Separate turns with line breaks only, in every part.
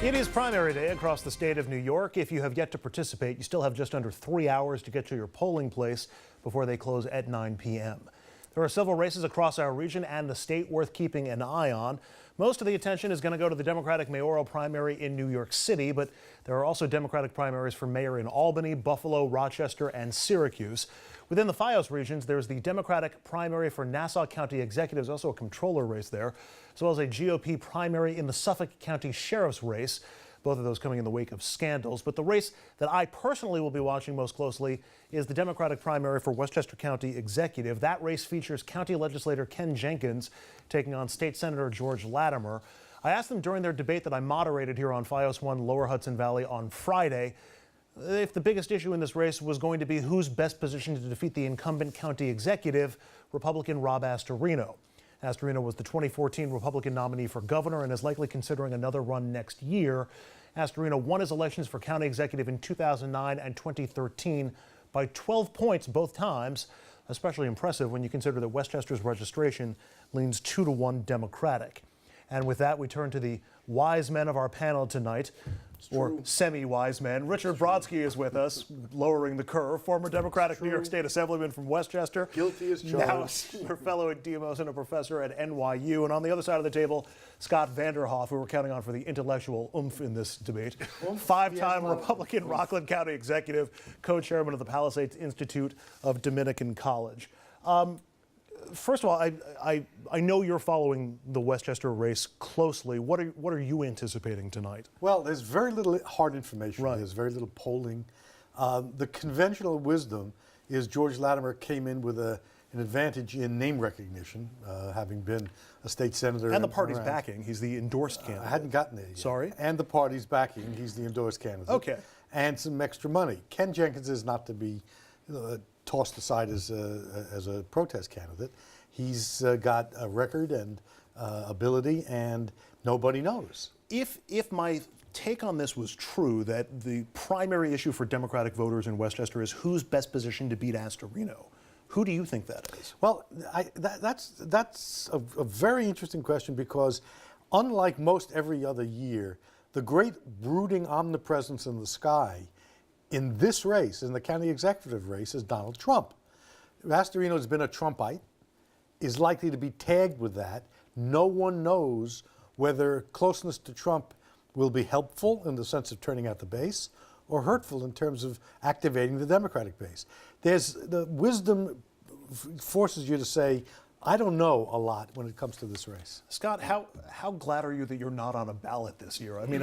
It is primary day across the state of New York. If you have yet to participate, you still have just under 3 hours to get to your polling place before they close at 9 p.m. There are several races across our region and the state worth keeping an eye on. Most of the attention is going to go to the Democratic mayoral primary in New York City, but there are also Democratic primaries for mayor in Albany, Buffalo, Rochester, and Syracuse. Within the FiOS regions, there's the Democratic primary for Nassau County Executive, also a controller race there, as well as a GOP primary in the Suffolk County Sheriff's race. Both of those coming in the wake of scandals. But the race that I personally will be watching most closely is the Democratic primary for Westchester County Executive. That race features County Legislator Ken Jenkins taking on State Senator George Latimer. I asked them during their debate that I moderated here on FiOS 1 Lower Hudson Valley on Friday if the biggest issue in this race was going to be who's best positioned to defeat the incumbent county executive, Republican Rob Astorino. Astorino was the 2014 Republican nominee for governor and is likely considering another run next year. Astorino won his elections for county executive in 2009 and 2013 by 12 points both times, especially impressive when you consider that Westchester's registration leans 2-1 Democratic. And with that, we turn to the wise men of our panel tonight, or semi-wise men. Richard Brodsky is with us, lowering the curve, former Democratic New York State Assemblyman from Westchester.
Guilty as charged.
Now a senior fellow at Demos and a professor at NYU. And on the other side of the table, Scott Vanderhoff, who we're counting on for the intellectual oomph in this debate. Five-time Republican Rockland County Executive, co-chairman of the Palisades Institute of Dominican College. First of all, I know you're following the Westchester race closely. What are you anticipating tonight?
Well, there's very little hard information.
Right.
There's very little polling. The conventional wisdom is George Latimer came in with an advantage in name recognition, having been a state senator.
And the party's backing. He's the endorsed candidate.
I hadn't gotten there yet.
Sorry?
And the party's backing. He's the endorsed candidate.
Okay.
And some extra money. Ken Jenkins is not to be tossed aside as a protest candidate. He's got a record and ability, and nobody knows.
If my take on this was true, that the primary issue for Democratic voters in Westchester is who's best positioned to beat Astorino, who do you think that is?
Well, that's a very interesting question, because unlike most every other year, the great brooding omnipresence in the sky in this race, in the county executive race, is Donald Trump. Astorino has been a Trumpite, is likely to be tagged with that. No one knows whether closeness to Trump will be helpful in the sense of turning out the base or hurtful in terms of activating the Democratic base. The wisdom forces you to say, I don't know a lot when it comes to this race.
Scott, how glad are you that you're not on a ballot this year? I mean,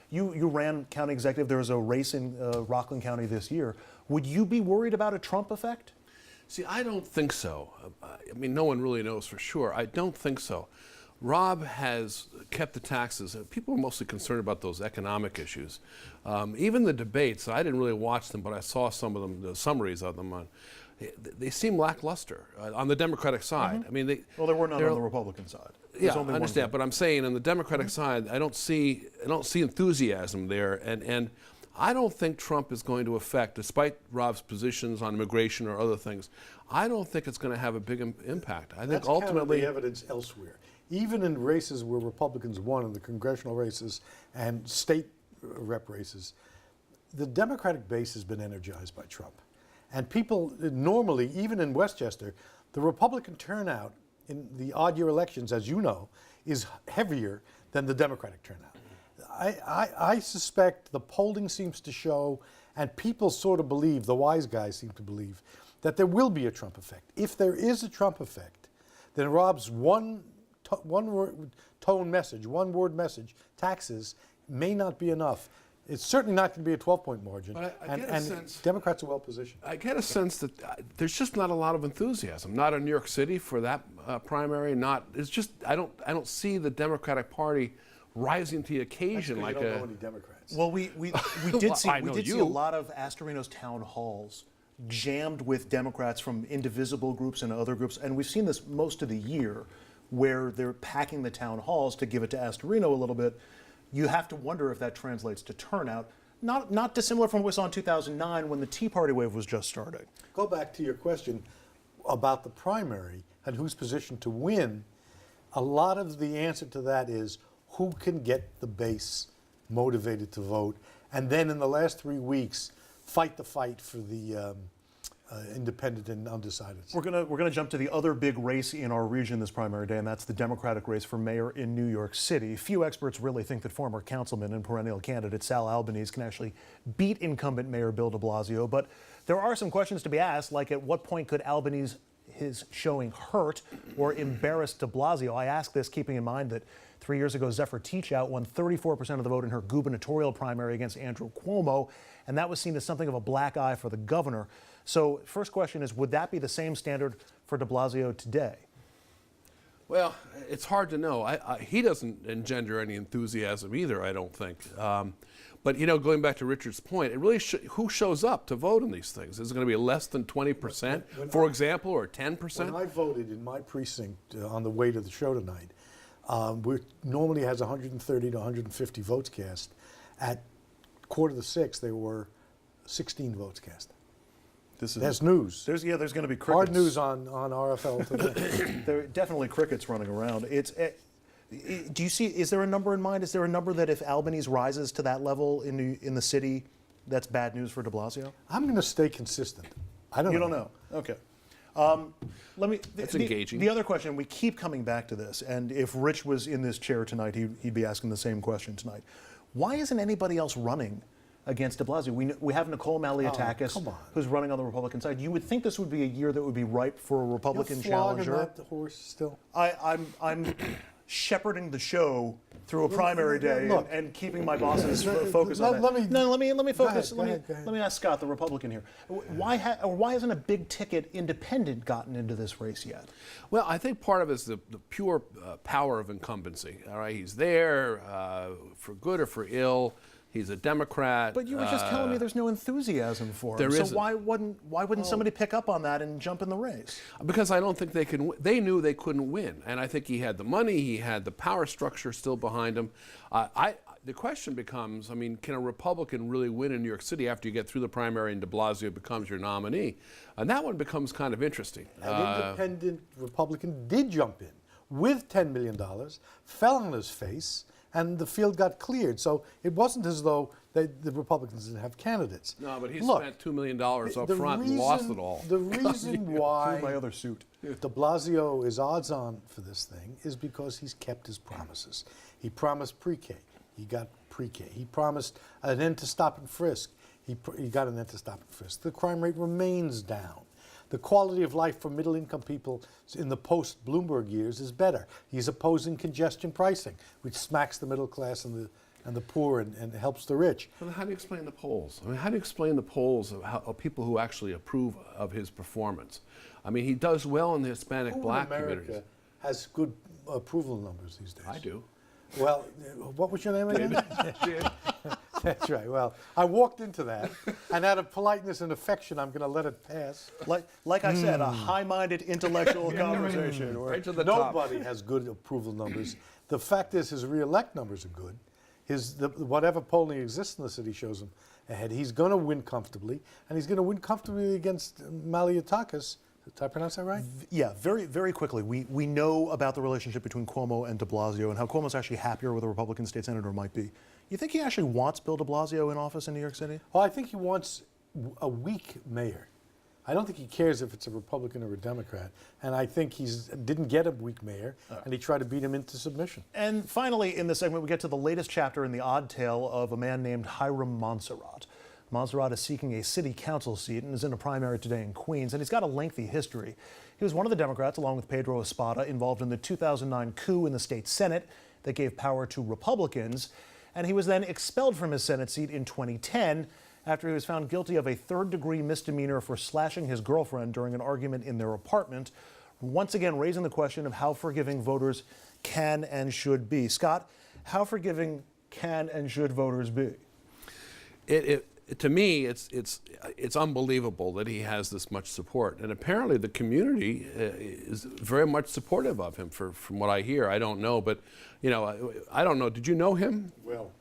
you ran county executive. There was a race in Rockland County this year. Would you be worried about a Trump effect?
See, I don't think so. I mean, no one really knows for sure. I don't think so. Rob has kept the taxes. People are mostly concerned about those economic issues. Even the debates, I didn't really watch them, but I saw some of them, the summaries of them. They seem lackluster on the Democratic side. I mean,
well, there were none on the Republican side.
Yeah, I understand, but I'm saying on the Democratic side, I don't see enthusiasm there, and I don't think Trump is going to affect, despite Rob's positions on immigration or other things, I don't think it's going to have a big impact. I think ultimately
the evidence elsewhere. Even in races where Republicans won, in the congressional races and state rep races, the Democratic base has been energized by Trump. And people normally, even in Westchester, the Republican turnout in the odd year elections, as you know, is heavier than the Democratic turnout. I suspect the polling seems to show, and people sort of believe, the wise guys seem to believe, that there will be a Trump effect. If there is a Trump effect, then Rob's one tone message, one word message, taxes, may not be enough. It's certainly not going to be a 12-point margin,
but I get a sense,
Democrats are well positioned.
I get a sense that there's just not a lot of enthusiasm. Not in New York City for that primary. It's just I don't see the Democratic Party rising to the occasion like
you don't know any Democrats.
Well, we did see see a lot of Astorino's town halls jammed with Democrats from indivisible groups and other groups, and we've seen this most of the year, where they're packing the town halls to give it to Astorino a little bit. You have to wonder if that translates to turnout. Not dissimilar from what we saw in 2009 when the Tea Party wave was just starting.
Go back to your question about the primary and who's positioned to win. A lot of the answer to that is who can get the base motivated to vote, and then in the last 3 weeks, fight the fight for the independent and undecided.
We're gonna jump to the other big race in our region this primary day, and that's the Democratic race for mayor in New York City. Few experts really think that former councilman and perennial candidate Sal Albanese can actually beat incumbent Mayor Bill de Blasio, but there are some questions to be asked, like at what point could Albanese his showing hurt or embarrass de Blasio? I ask this keeping in mind that 3 years ago, Zephyr Teachout won 34% of the vote in her gubernatorial primary against Andrew Cuomo, and that was seen as something of a black eye for the governor. So first question is, would that be the same standard for de Blasio today?
Well, it's hard to know. He doesn't engender any enthusiasm either, I don't think. But, going back to Richard's point, it really who shows up to vote on these things? Is it going to be less than 20%, for example, or 10%?
When I voted in my precinct on the way to the show tonight, we normally has 130 to 150 votes cast. At 5:45, there were 16 votes cast. That's news.
There's going to be crickets.
Hard news on RFL today.
There are definitely crickets running around. Do you see? Is there a number in mind? Is there a number that if Albanese rises to that level in the city, that's bad news for de Blasio?
I'm going to stay consistent. I don't know.
You don't know. Okay.
That's engaging.
The other question, we keep coming back to this, and if Rich was in this chair tonight, he'd be asking the same question tonight. Why isn't anybody else running against de Blasio? We have Nicole Malliotakis, who's running on the Republican side. You would think this would be a year that would be ripe for a Republican challenger.
You're flogging that horse still?
I'm shepherding the show through a primary day and keeping my bosses focused on that. Let me focus.
Go ahead.
Let me ask Scott, the Republican here. Why hasn't a big ticket independent gotten into this race yet?
Well, I think part of it is the pure power of incumbency. All right, he's there for good or for ill. He's a Democrat.
But you were just telling me there's no enthusiasm for him.
There isn't.
So why wouldn't somebody pick up on that and jump in the race?
Because I don't think they can. They knew they couldn't win, and I think he had the money. He had the power structure still behind him. The question becomes, can a Republican really win in New York City after you get through the primary and de Blasio becomes your nominee? And that one becomes kind of interesting.
An independent Republican did jump in with $10 million, fell on his face, and the field got cleared. So it wasn't as though the Republicans didn't have candidates.
No, but he spent $2 million up front and lost it all.
The reason why
my other suit.
de Blasio is odds on for this thing is because he's kept his promises. He promised pre-K. He got pre-K. He promised an end to stop and frisk. He got an end to stop and frisk. The crime rate remains down. The quality of life for middle-income people in the post-Bloomberg years is better. He's opposing congestion pricing, which smacks the middle class and the poor and helps the rich.
Well, how do you explain the polls? How do you explain the polls of people who actually approve of his performance? He does well in the Hispanic black
America
communities.
has good approval numbers these days.
I do.
Well, what was your name again? That's right. Well, I walked into that, and out of politeness and affection, I'm going to let it pass.
Like I said, a high-minded intellectual conversation.
Right to the top.
Nobody has good approval numbers. The fact is, his re-elect numbers are good. Whatever polling exists in the city shows him ahead. He's going to win comfortably, and he's going to win comfortably against Malliotakis. Did I pronounce that right?
Yeah, very, very quickly. We know about the relationship between Cuomo and de Blasio and how Cuomo's actually happier with a Republican state senator might be. You think he actually wants Bill de Blasio in office in New York City?
Well, I think he wants a weak mayor. I don't think he cares if it's a Republican or a Democrat. And I think he didn't get a weak mayor, and he tried to beat him into submission.
And finally, in this segment, we get to the latest chapter in the odd tale of a man named Hiram Montserrat. Montserrat is seeking a city council seat and is in a primary today in Queens, and he's got a lengthy history. He was one of the Democrats, along with Pedro Espada, involved in the 2009 coup in the state Senate that gave power to Republicans, and he was then expelled from his Senate seat in 2010 after he was found guilty of a third-degree misdemeanor for slashing his girlfriend during an argument in their apartment, once again raising the question of how forgiving voters can and should be. Scott, how forgiving can and should voters be?
To me, it's unbelievable that he has this much support, and apparently the community is very much supportive of him. From what I hear, I don't know, but I don't know. Did you know him?
Well,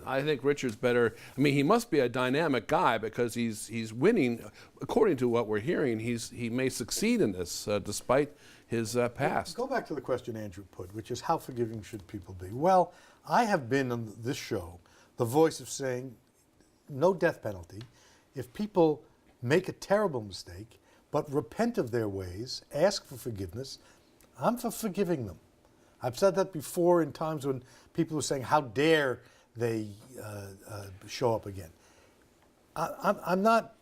I think Richard's better. He must be a dynamic guy because he's winning. According to what we're hearing, he may succeed in this despite his past.
Go back to the question Andrew put, which is how forgiving should people be? Well, I have been on this show the voice of saying, no death penalty. If people make a terrible mistake, but repent of their ways, ask for forgiveness, I'm for forgiving them. I've said that before in times when people were saying, how dare they show up again. I'm not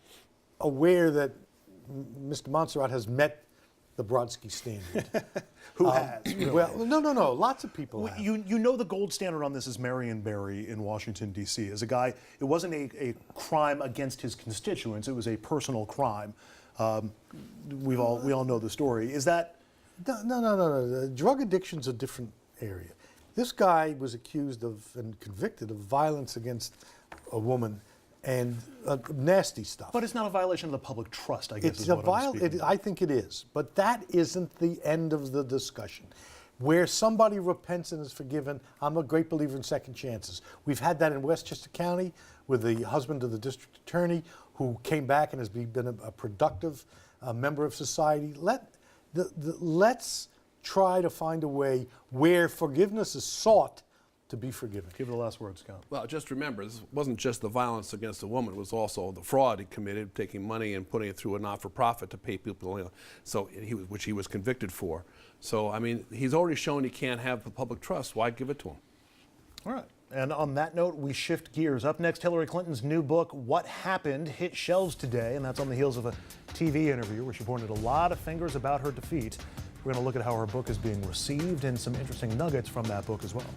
aware that Mr. Montserrat has met the Brodsky standard.
Who has? Really?
Well, no. Lots of people have.
You know the gold standard on this is Marion Barry in Washington, D.C. As a guy, it wasn't a crime against his constituents. It was a personal crime. We all know the story. Is that...
No. Drug addiction's a different area. This guy was accused of and convicted of violence against a woman and nasty stuff.
But it's not a violation of the public trust, I guess.
It's
is
a
what I'm speaking of.
I think it is, but that isn't the end of the discussion. Where somebody repents and is forgiven, I'm a great believer in second chances. We've had that in Westchester County with the husband of the district attorney who came back and has been a productive member of society. Let's try to find a way where forgiveness is sought to be forgiven.
Give it the last word, Scott.
Well, just remember, this wasn't just the violence against a woman, it was also the fraud he committed, taking money and putting it through a not-for-profit to pay people, which he was convicted for. So, I mean, he's already shown he can't have the public trust. Why give it to him?
All right. And on that note, we shift gears. Up next, Hillary Clinton's new book, What Happened, hit shelves today, and that's on the heels of a TV interview where she pointed a lot of fingers about her defeat. We're going to look at how her book is being received and some interesting nuggets from that book as well.